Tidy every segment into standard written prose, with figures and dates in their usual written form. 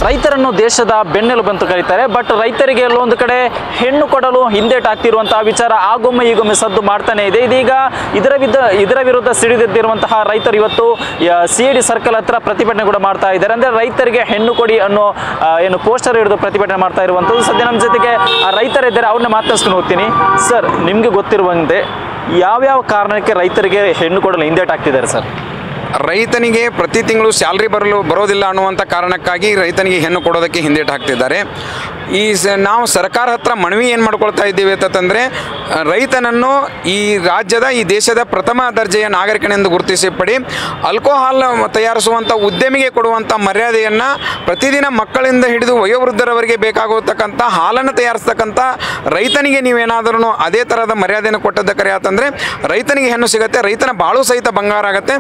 ರೈತರನ್ನು ದೇಶದ ಬೆನ್ನೆಲುಬು ಅಂತ ಕರೀತಾರೆ. ಬಟ್ ರೈತರಿಗೆ ಎಲ್ಲೊಂದು ಕಡೆ ಹೆಣ್ಣು ಕೊಡಲು ಹಿಂದೇಟಾಗ್ತಿರುವಂತಹ ವಿಚಾರ ಆಗೊಮ್ಮೆ ಈಗೊಮ್ಮೆ ಸದ್ದು ಮಾಡ್ತಾನೆ ಇದೆ. ಇದೀಗ ಇದರ ವಿರುದ್ಧ ಸಿಡಿದೆದ್ದಿರುವಂತಹ ರೈತರು ಇವತ್ತು CID ಸರ್ಕಲ್ ಹತ್ರ ಪ್ರತಿಭಟನೆ ಕೂಡ ಮಾಡ್ತಾ ಇದ್ದಾರೆ. ಅಂದರೆ ರೈತರಿಗೆ ಹೆಣ್ಣು ಕೊಡಿ ಅನ್ನೋ ಏನು ಪೋಸ್ಟರ್ ಹಿಡಿದು ಪ್ರತಿಭಟನೆ ಮಾಡ್ತಾ ಇರುವಂಥದ್ದು. ಸದ್ಯ ನಮ್ಮ ಜೊತೆಗೆ ಆ ರೈತರಿದ್ದಾರೆ, ಅವ್ರನ್ನ ಮಾತಾಡ್ಸ್ಕೊಂಡು ಹೋಗ್ತೀನಿ. ಸರ್, ನಿಮಗೆ ಗೊತ್ತಿರುವಂತೆ ಯಾವ್ಯಾವ ಕಾರಣಕ್ಕೆ ರೈತರಿಗೆ ಹೆಣ್ಣು ಕೊಡಲು ಹಿಂದೇಟಾಗ್ತಿದ್ದಾರೆ ಸರ್? ರೈತನಿಗೆ ಪ್ರತಿ ತಿಂಗಳು ಸ್ಯಾಲ್ರಿ ಬರೋದಿಲ್ಲ ಅನ್ನುವಂಥ ಕಾರಣಕ್ಕಾಗಿ ರೈತನಿಗೆ ಹೆಣ್ಣು ಕೊಡೋದಕ್ಕೆ ಹಿಂದೇಟು ಹಾಕ್ತಿದ್ದಾರೆ. ನಾವು ಸರ್ಕಾರ ಹತ್ರ ಮನವಿ ಏನು ಮಾಡ್ಕೊಳ್ತಾ ಇದ್ದೀವಿ ಅಂತಂದರೆ, ರೈತನನ್ನು ಈ ರಾಜ್ಯದ ಈ ದೇಶದ ಪ್ರಥಮ ದರ್ಜೆಯ ನಾಗರಿಕನೆಂದು ಗುರುತಿಸಲ್ಪಡಿ ಆಲ್ಕೋಹಾಲ್ ತಯಾರಿಸುವಂಥ ಉದ್ಯಮಿಗೆ ಕೊಡುವಂಥ ಮರ್ಯಾದೆಯನ್ನು ಪ್ರತಿದಿನ ಮಕ್ಕಳಿಂದ ಹಿಡಿದು ವಯೋವೃದ್ಧರವರೆಗೆ ಬೇಕಾಗತಕ್ಕಂಥ ಹಾಲನ್ನು ತಯಾರಿಸ್ತಕ್ಕಂಥ ರೈತನಿಗೆ ನೀವೇನಾದ್ರೂ ಅದೇ ಥರದ ಮರ್ಯಾದೆಯನ್ನು ಕೊಟ್ಟದ್ದಕ್ಕರೆ ಅಂತಂದರೆ ರೈತನಿಗೆ ಹೆಣ್ಣು ಸಿಗುತ್ತೆ, ರೈತನ ಬಾಳು ಸಹಿತ ಬಂಗಾರ ಆಗುತ್ತೆ.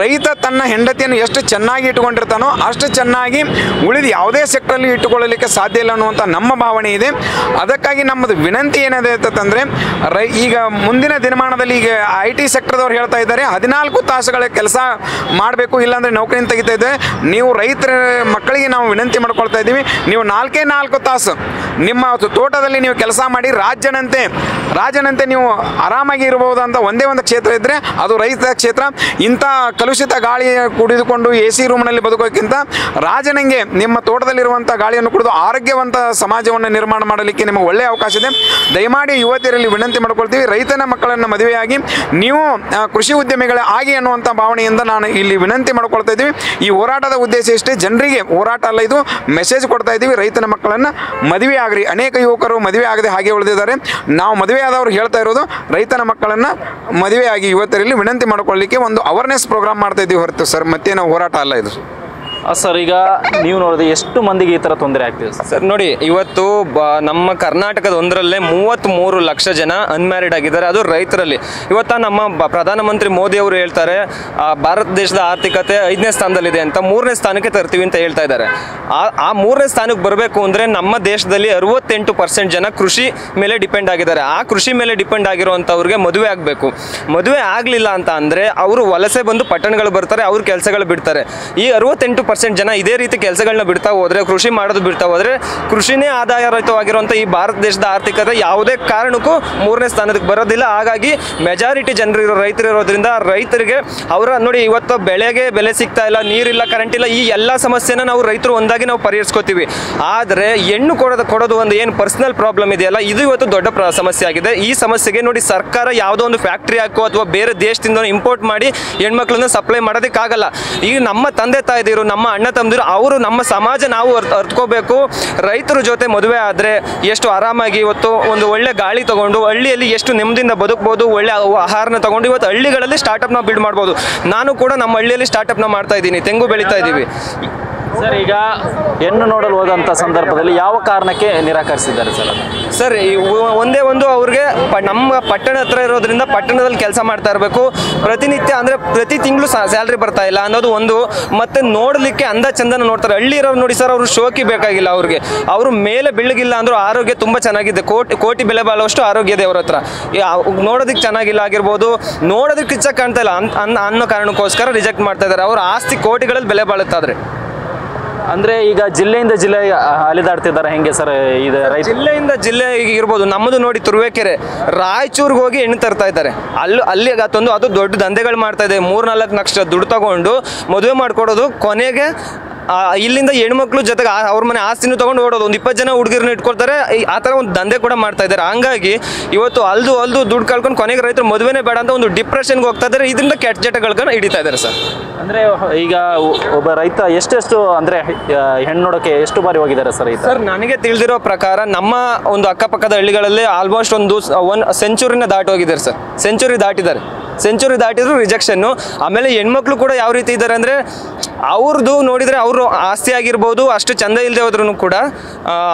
ರೈತ ತನ್ನ ಹೆಂಡತಿಯನ್ನು ಎಷ್ಟು ಚೆನ್ನಾಗಿ ಇಟ್ಟುಕೊಂಡಿರ್ತಾನೋ ಅಷ್ಟು ಚೆನ್ನಾಗಿ ಉಳಿದು ಯಾವುದೇ ಸೆಕ್ಟರಲ್ಲಿ ಇಟ್ಟುಕೊಳ್ಳಲಿಕ್ಕೆ ಸಾಧ್ಯ ಇಲ್ಲ ಅನ್ನುವಂಥ ನಮ್ಮ ಭಾವನೆ ಇದೆ. ಅದಕ್ಕಾಗಿ ನಮ್ಮದು ವಿನಂತಿ ಏನಿದೆ ಅಂತಂದರೆ, ಈಗ ಮುಂದಿನ ದಿನಮಾನದಲ್ಲಿ ಈಗ IT ಸೆಕ್ಟರ್ದವ್ರು ಹೇಳ್ತಾ ಇದ್ದಾರೆ 14 ತಾಸುಗಳ ಕೆಲಸ ಮಾಡಬೇಕು, ಇಲ್ಲಾಂದರೆ ನೌಕರಿನ ತೆಗಿತಾ ಇದ್ದಾರೆ. ನೀವು ರೈತರ ಮಕ್ಕಳಿಗೆ ನಾವು ವಿನಂತಿ ಮಾಡ್ಕೊಳ್ತಾ ಇದ್ದೀವಿ, ನೀವು 4 ತಾಸು ನಿಮ್ಮ ತೋಟದಲ್ಲಿ ನೀವು ಕೆಲಸ ಮಾಡಿ ರಾಜನಂತೆ ನೀವು ಆರಾಮಾಗಿ ಇರಬಹುದು ಅಂತ ಒಂದೇ ಒಂದು ಕ್ಷೇತ್ರ ಇದ್ದರೆ ಅದು ರೈತ ಕ್ಷೇತ್ರ. ಇಂಥ ಕಲುಷಿತ ಗಾಳಿ ಕುಡಿದುಕೊಂಡು AC ರೂಮ್ನಲ್ಲಿ ಬದುಕೋಕ್ಕಿಂತ ರಾಜನಿಗೆ ನಿಮ್ಮ ತೋಟದಲ್ಲಿರುವಂಥ ಗಾಳಿಯನ್ನು ಕುಡಿದು ಆರೋಗ್ಯವಂತ ಸಮಾಜವನ್ನು ನಿರ್ಮಾಣ ಮಾಡಲಿಕ್ಕೆ ನಿಮಗೆ ಒಳ್ಳೆಯ ಅವಕಾಶ ಇದೆ. ದಯಮಾಡಿ ಯುವತಿಯರಲ್ಲಿ ವಿನಂತಿ ಮಾಡ್ಕೊಳ್ತೀವಿ, ರೈತನ ಮಕ್ಕಳನ್ನು ಮದುವೆಯಾಗಿ ನೀವು ಕೃಷಿ ಉದ್ಯಮಿಗಳೇ ಆಗಿ ಅನ್ನುವಂಥ ಭಾವನೆಯಿಂದ ನಾನು ಇಲ್ಲಿ ವಿನಂತಿ ಮಾಡ್ಕೊಳ್ತಾ ಇದ್ದೀವಿ. ಈ ಹೋರಾಟದ ಉದ್ದೇಶ ಇಷ್ಟೇ, ಜನರಿಗೆ ಹೋರಾಟ ಅಲ್ಲ, ಇದು ಮೆಸೇಜ್ ಕೊಡ್ತಾ ಇದ್ದೀವಿ. ರೈತನ ಮಕ್ಕಳನ್ನು ಮದುವೆ ಆಗ್ರಿ. ಅನೇಕ ಯುವಕರು ಮದುವೆ ಆಗದೆ ಹಾಗೆ ಉಳಿದಿದ್ದಾರೆ. ನಾವು ಮದುವೆ ಆದವರು ಹೇಳ್ತಾ ಇರೋದು ರೈತನ ಮಕ್ಕಳನ್ನು ಮದುವೆಯಾಗಿ ಯುವತಿಯರಲ್ಲಿ ವಿನಂತಿ ಮಾಡ್ಕೊಳ್ಳಿಕ್ಕೆ ಒಂದು ಅವೇರ್ನೆಸ್ ಪ್ರೋಗ್ರಾಮ್ ಮಾಡ್ತಾ ಇದ್ದೀವಿ ಹೊರತು ಸರ್ ಮತ್ತೇನೋ ಹೋರಾಟ ಅಲ್ಲ ಇದು. ಸರ್, ಈಗ ನೀವು ನೋಡಿದ್ರೆ ಎಷ್ಟು ಮಂದಿಗೆ ಈ ಥರ ತೊಂದರೆ ಆಗ್ತಿದೆ ಸರ್? ನೋಡಿ, ಇವತ್ತು ನಮ್ಮ ಕರ್ನಾಟಕದ ಒಂದರಲ್ಲೇ 33 ಲಕ್ಷ ಜನ ಅನ್ಮ್ಯಾರಿಡ್ ಆಗಿದ್ದಾರೆ, ಅದು ರೈತರಲ್ಲಿ. ಇವತ್ತು ನಮ್ಮ ಪ್ರಧಾನಮಂತ್ರಿ ಮೋದಿ ಅವರು ಹೇಳ್ತಾರೆ ಭಾರತ ದೇಶದ ಆರ್ಥಿಕತೆ 5ನೇ ಸ್ಥಾನದಲ್ಲಿದೆ ಅಂತ, 3ನೇ ಸ್ಥಾನಕ್ಕೆ ತರ್ತೀವಿ ಅಂತ ಹೇಳ್ತಾ ಇದ್ದಾರೆ. ಆ 3ನೇ ಸ್ಥಾನಕ್ಕೆ ಬರಬೇಕು ಅಂದರೆ ನಮ್ಮ ದೇಶದಲ್ಲಿ 68% ಜನ ಕೃಷಿ ಮೇಲೆ ಡಿಪೆಂಡ್ ಆಗಿದ್ದಾರೆ. ಆ ಕೃಷಿ ಮೇಲೆ ಡಿಪೆಂಡ್ ಆಗಿರುವಂಥವ್ರಿಗೆ ಮದುವೆ ಆಗಬೇಕು. ಮದುವೆ ಆಗಲಿಲ್ಲ ಅಂತ ಅಂದರೆ ಅವರು ವಲಸೆ ಬಂದು ಪಟ್ಟಣಗಳು ಬರ್ತಾರೆ, ಅವ್ರ ಕೆಲಸಗಳು ಬಿಡ್ತಾರೆ. ಈ 68% ಜನ ಇದೇ ರೀತಿ ಕೆಲಸಗಳನ್ನ ಬಿಡ್ತಾ ಹೋದರೆ, ಕೃಷಿ ಮಾಡೋದು ಬಿಡ್ತಾ ಹೋದರೆ, ಕೃಷಿನೇ ಆದಾಯ ರಹಿತವಾಗಿರುವಂಥ ಈ ಭಾರತ ದೇಶದ ಆರ್ಥಿಕತೆ ಯಾವುದೇ ಕಾರಣಕ್ಕೂ 3ನೇ ಸ್ಥಾನಕ್ಕೆ ಬರೋದಿಲ್ಲ. ಹಾಗಾಗಿ ಮೆಜಾರಿಟಿ ಜನರು ರೈತರು ಇರೋದ್ರಿಂದ ರೈತರಿಗೆ ನೋಡಿ ಇವತ್ತು ಬೆಳೆಗೆ ಬೆಲೆ ಸಿಗ್ತಾ ಇಲ್ಲ, ನೀರಿಲ್ಲ, ಕರೆಂಟ್ ಇಲ್ಲ, ಈ ಎಲ್ಲ ಸಮಸ್ಯೆನ ನಾವು ರೈತರು ಒಂದಾಗಿ ನಾವು ಪರಿಹರಿಸ್ಕೋತೀವಿ. ಆದರೆ ಹೆಣ್ಣು ಕೊಡೋದು ಒಂದು ಏನು ಪರ್ಸನಲ್ ಪ್ರಾಬ್ಲಮ್ ಇದೆಯಲ್ಲ, ಇದು ಇವತ್ತು ದೊಡ್ಡ ಸಮಸ್ಯೆ ಆಗಿದೆ. ಈ ಸಮಸ್ಯೆಗೆ ನೋಡಿ ಸರ್ಕಾರ ಯಾವುದೋ ಒಂದು ಫ್ಯಾಕ್ಟ್ರಿ ಹಾಕೋ ಅಥವಾ ಬೇರೆ ದೇಶದಿಂದ ಇಂಪೋರ್ಟ್ ಮಾಡಿ ಹೆಣ್ಮಕ್ಳನ್ನ ಸಪ್ಲೈ ಮಾಡೋದಕ್ಕಾಗಲ್ಲ. ಈಗ ನಮ್ಮ ತಂದೆ ತಾಯಿದಿರು, ನಮ್ಮ ಅಣ್ಣ ತಮ್ಮದಿರು, ಅವರು ನಮ್ಮ ಸಮಾಜ ನಾವು ಅರ್ಥಕೋಬೇಕು. ರೈತರ ಜೊತೆ ಮದುವೆ ಆದರೆ ಎಷ್ಟು ಆರಾಮಾಗಿ ಇವತ್ತು ಒಂದು ಒಳ್ಳೆ ಗಾಳಿ ತಗೊಂಡು ಹಳ್ಳಿಯಲ್ಲಿ ಎಷ್ಟು ನೆಮ್ಮದಿಯಿಂದ ಬದುಕಬಹುದು, ಒಳ್ಳೆ ಆಹಾರನ ತಗೊಂಡು ಇವತ್ತು ಹಳ್ಳಿಗಳಲ್ಲಿ ಸ್ಟಾರ್ಟಪ್ನ ಬಿಲ್ಡ್ ಮಾಡ್ಬೋದು. ನಾನು ಕೂಡ ನಮ್ಮ ಹಳ್ಳಿಯಲ್ಲಿ ಸ್ಟಾರ್ಟಪ್ನ ಮಾಡ್ತಾ ಇದ್ದೀನಿ, ತೆಂಗು ಬೆಳೀತಾ ಇದ್ದೀವಿ. ಸರ್, ಈಗ ಹೆಣ್ಣು ನೋಡಲು ಹೋದಂಥ ಸಂದರ್ಭದಲ್ಲಿ ಯಾವ ಕಾರಣಕ್ಕೆ ನಿರಾಕರಿಸಿದ್ದಾರೆ ಸರ್? ಸರ್, ಒಂದೇ ಒಂದು ಅವ್ರಿಗೆ ನಮ್ಮ ಪಟ್ಟಣ ಹತ್ರ ಇರೋದ್ರಿಂದ ಪಟ್ಟಣದಲ್ಲಿ ಕೆಲಸ ಮಾಡ್ತಾ ಇರಬೇಕು, ಪ್ರತಿನಿತ್ಯ ಅಂದರೆ ಪ್ರತಿ ತಿಂಗಳು ಸ್ಯಾಲ್ರಿ ಬರ್ತಾ ಇಲ್ಲ ಅನ್ನೋದು ಒಂದು. ಮತ್ತು ನೋಡಲಿಕ್ಕೆ ಅಂದ ಚಂದನ ನೋಡ್ತಾರೆ. ಹಳ್ಳಿ ಇರೋರು ನೋಡಿ ಸರ್, ಅವರು ಶೋಕಿ ಬೇಕಾಗಿಲ್ಲ ಅವ್ರಿಗೆ, ಅವರು ಮೇಲೆ ಬೆಳಗಿಲ್ಲ ಅಂದರೂ ಆರೋಗ್ಯ ತುಂಬ ಚೆನ್ನಾಗಿದೆ, ಕೋಟಿ ಬೆಲೆ ಬಾಳುವಷ್ಟು ಆರೋಗ್ಯ ಇದೆ ಅವ್ರ ಹತ್ರ. ನೋಡೋದಕ್ಕೆ ಚೆನ್ನಾಗಿಲ್ಲ ಆಗಿರ್ಬೋದು, ನೋಡೋದಕ್ಕೆ ಇಚ್ಛೆ ಕಾಣ್ತಾ ಇಲ್ಲ ಅನ್ನೋ ಕಾರಣಕ್ಕೋಸ್ಕರ ರಿಜೆಕ್ಟ್ ಮಾಡ್ತಾ ಇದ್ದಾರೆ. ಅವ್ರ ಆಸ್ತಿ ಕೋಟಿಗಳಲ್ಲಿ ಬೆಲೆ ಬಾಳುತ್ತಾದ್ರೆ. ಅಂದರೆ ಈಗ ಜಿಲ್ಲೆಯಿಂದ ಜಿಲ್ಲೆ ಅಲಿದಾಡ್ತಿದ್ದಾರೆ ಹೆಂಗೆ ಸರ್? ಇದು ಜಿಲ್ಲೆಯಿಂದ ಜಿಲ್ಲೆ ಇರ್ಬೋದು. ನಮ್ಮದು ನೋಡಿ ತುರುವೇಕೆರೆ, ರಾಯಚೂರಿಗೆ ಹೋಗಿ ಹೆಣ್ಣು ತರ್ತಾ ಇದ್ದಾರೆ. ಅಲ್ಲಿ ಅದು ದೊಡ್ಡ ದಂಧೆಗಳು ಮಾಡ್ತಾ ಇದೆ. 3-4 ಲಕ್ಷ ದುಡ್ಡು ತಗೊಂಡು ಮದುವೆ ಮಾಡಿಕೊಡೋದು, ಕೊನೆಗೆ ಇಲ್ಲಿಂದ ಹೆಣ್ಮಕ್ಳು ಜೊತೆಗೆ ಅವ್ರ ಮನೆ ಆಸ್ತಿನೂ ತೊಗೊಂಡು ಓಡೋದು. ಒಂದು 20 ಜನ ಹುಡುಗಿರನ್ನ ಇಟ್ಕೊಳ್ತಾರೆ. ಆ ಥರ ಒಂದು ದಂಧೆ ಕೂಡ ಮಾಡ್ತಾ ಇದ್ದಾರೆ. ಹಂಗಾಗಿ ಇವತ್ತು ಅಲ್ದು ದುಡ್ಡು ಕಳ್ಕೊಂಡು ಕೊನೆಗೆ ರೈತರು ಮದುವೆನೇ ಬೇಡ ಅಂತ ಒಂದು ಡಿಪ್ರೆಷನ್ಗೆ ಹೋಗ್ತಾ ಇದ್ದಾರೆ. ಇದರಿಂದ ಕೆಟ್ಟ ಜಟಗಳನ್ನ ಹಿಡಿತಾ ಇದ್ದಾರೆ ಸರ್. ಅಂದರೆ ಈಗ ಒಬ್ಬ ರೈತ ಎಷ್ಟು ಅಂದರೆ ಹೆಣ್ಣು ನೋಡೋಕ್ಕೆ ಎಷ್ಟು ಬಾರಿ ಹೋಗಿದ್ದಾರೆ ಸರ್? ಸರ್, ನನಗೆ ತಿಳಿದಿರೋ ಪ್ರಕಾರ ನಮ್ಮ ಒಂದು ಅಕ್ಕಪಕ್ಕದ ಹಳ್ಳಿಗಳಲ್ಲಿ ಆಲ್ಮೋಸ್ಟ್ ಒಂದು ಸೆಂಚುರಿನ ದಾಟಿ ಹೋಗಿದ್ದಾರೆ ಸರ್. Century ದಾಟಿದ್ರು rejection. ಆಮೇಲೆ ಹೆಣ್ಮಕ್ಳು ಕೂಡ ಯಾವ ರೀತಿ ಇದ್ದಾರೆ ಅಂದರೆ, ಅವ್ರದ್ದು ನೋಡಿದರೆ ಅವರು ಆಸ್ತಿ ಆಗಿರ್ಬೋದು, ಅಷ್ಟು ಚಂದ ಇಲ್ಲದೆ ಹೋದ್ರೂ ಕೂಡ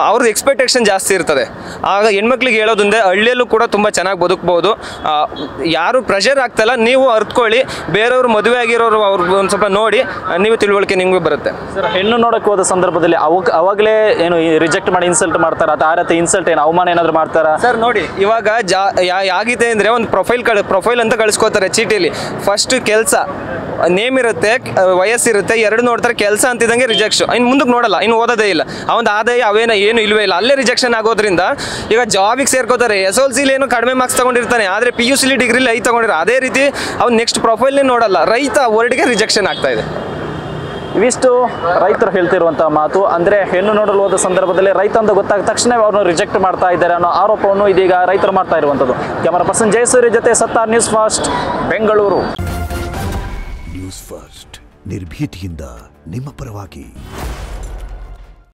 ಅವ್ರದ್ದು ಎಕ್ಸ್ಪೆಕ್ಟೇಷನ್ ಜಾಸ್ತಿ ಇರ್ತದೆ. ಆಗ ಹೆಣ್ಮಕ್ಳಿಗೆ ಹೇಳೋದಂದ್ರೆ ಹಳ್ಳಿಯಲ್ಲೂ ಕೂಡ ತುಂಬ ಚೆನ್ನಾಗಿ ಬದುಕ್ಬೋದು. ಯಾರು ಪ್ರೆಷರ್ ಆಗ್ತಾಯಿಲ್ಲ, ನೀವು ಅರ್ತ್ಕೊಳ್ಳಿ. ಬೇರೆಯವರು ಮದುವೆ ಆಗಿರೋರು ಅವ್ರಿಗೆ ಒಂದು ಸ್ವಲ್ಪ ನೋಡಿ, ನೀವು ತಿಳುವಳಿಕೆ ನಿಮಗೆ ಬರುತ್ತೆ ಸರ್. ಹೆಣ್ಣು ನೋಡೋಕ್ಕೆ ಹೋದ ಸಂದರ್ಭದಲ್ಲಿ ಅವಾಗಲೇ ಏನು ರಿಜೆಕ್ಟ್ ಮಾಡಿ ಇನ್ಸಲ್ಟ್ ಮಾಡ್ತಾರಾ? ಆ ರೀತಿ ಇನ್ಸಲ್ಟ್ ಏನು ಅವಮಾನ ಏನಾದರೂ ಮಾಡ್ತಾರಾ ಸರ್? ನೋಡಿ, ಇವಾಗ ಆಗಿದೆ ಅಂದರೆ ಒಂದು ಪ್ರೊಫೈಲ್ ಅಂತ ಕಳಿಸ್ಕೋತಾರೆ. ಬರ್ಕೋತಾರೆ ಚೀಟಿಲಿ. ಫಸ್ಟ್ ಕೆಲಸ ನೇಮ್ ಇರುತ್ತೆ, ವಯಸ್ಸಿರುತ್ತೆ, ಎರಡು ನೋಡ್ತಾರೆ. ಕೆಲಸ ಅಂತಿದ್ದಂಗೆ ರಿಜೆಕ್ಷನ್, ಇನ್ನು ಮುಂದಕ್ಕೆ ನೋಡಲ್ಲ, ಇನ್ನು ಓದೋದೇ ಇಲ್ಲ. ಅವನ ಆದಾಯ ಏನು ಇಲ್ವೇ ಇಲ್ಲ, ಅಲ್ಲೇ ರಿಜೆಕ್ಷನ್ ಆಗೋದ್ರಿಂದ ಈಗ ಜಾಬಿಗೆ ಸೇರ್ಕೋತಾರೆ. SLC ಏನು ಕಡಿಮೆ ಮಾರ್ಕ್ಸ್ ತಗೊಂಡಿರ್ತಾನೆ, ಆದರೆ PUC ಡಿಗ್ರಿಲಿ 5 ತಗೊಂಡಿರೋ. ಅದೇ ರೀತಿ ಅವ್ನು ನೆಕ್ಸ್ಟ್ ಪ್ರೊಫೈಲ್ನೇ ನೋಡಲ್ಲ, ರೈತ ವರ್ಡ್ಗೆ ರಿಜೆಕ್ಷನ್ ಆಗ್ತಾ ಇದೆ. ಇವಿಷ್ಟು ರೈತರು ಹೇಳ್ತಿರುವಂತಹ ಮಾತು. ಅಂದರೆ ಹೆಣ್ಣು ನೋಡಲು ಹೋದ ಸಂದರ್ಭದಲ್ಲಿ ರೈತ ಅಂತ ಗೊತ್ತಾದ ತಕ್ಷಣ ಅವ್ರನ್ನ ರಿಜೆಕ್ಟ್ ಮಾಡ್ತಾ ಇದ್ದಾರೆ ಅನ್ನೋ ಆರೋಪವನ್ನು ಇದೀಗ ರೈತರು ಮಾಡ್ತಾ ಇರುವಂಥದ್ದು. ಕ್ಯಾಮರಾ ಪರ್ಸನ್ ಜಯಸೂರ್ಯ ಜೊತೆ Sattar, news first, Bengaluru. News first ನಿರ್ಭೀತಿಯಿಂದ ನಿಮ್ಮ ಪರವಾಗಿ.